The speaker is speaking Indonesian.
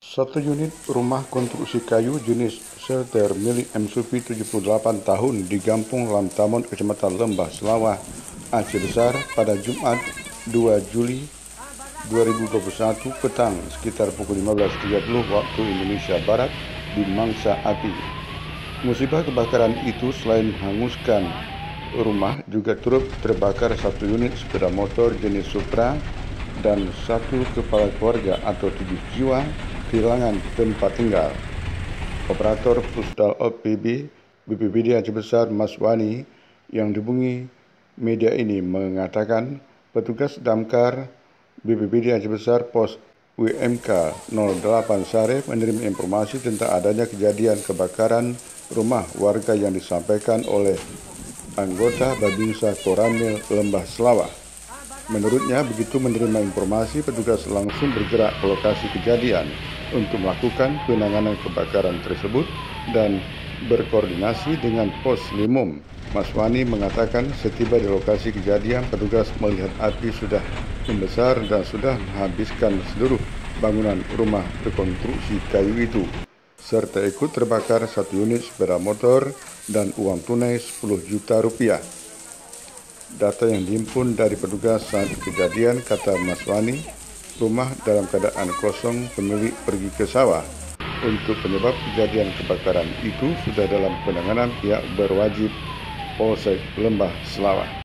Satu unit rumah konstruksi kayu jenis shelter milik M. Supi 78 tahun di Gampung Lamtamon, Kecamatan Lembah Selawah, Aceh Besar pada Jumat 2 Juli 2021 petang sekitar pukul 15.30 waktu Indonesia Barat dimangsa api. Musibah kebakaran itu selain menghanguskan rumah juga turut terbakar satu unit sepeda motor jenis Supra dan satu kepala keluarga atau 7 jiwa kehilangan tempat tinggal. Operator Pusdal OPB BPBD Aceh Besar Mas Wani yang dihubungi media ini mengatakan petugas damkar BPBD Aceh Besar Pos WMK 08 Sareh menerima informasi tentang adanya kejadian kebakaran rumah warga yang disampaikan oleh anggota Babinsa Koramil Lembah Selawah. Menurutnya, begitu menerima informasi, petugas langsung bergerak ke lokasi kejadian untuk melakukan penanganan kebakaran tersebut dan berkoordinasi dengan Pos Limum. Mas Wani mengatakan setiba di lokasi kejadian, petugas melihat api sudah membesar dan sudah menghabiskan seluruh bangunan rumah rekonstruksi kayu itu, serta ikut terbakar satu unit sepeda motor dan uang tunai 10 juta rupiah. Data yang dihimpun dari petugas saat kejadian, kata Mas Wani, rumah dalam keadaan kosong, pemilik pergi ke sawah. Untuk penyebab kejadian kebakaran itu sudah dalam penanganan pihak berwajib Polsek Lembah Selawah.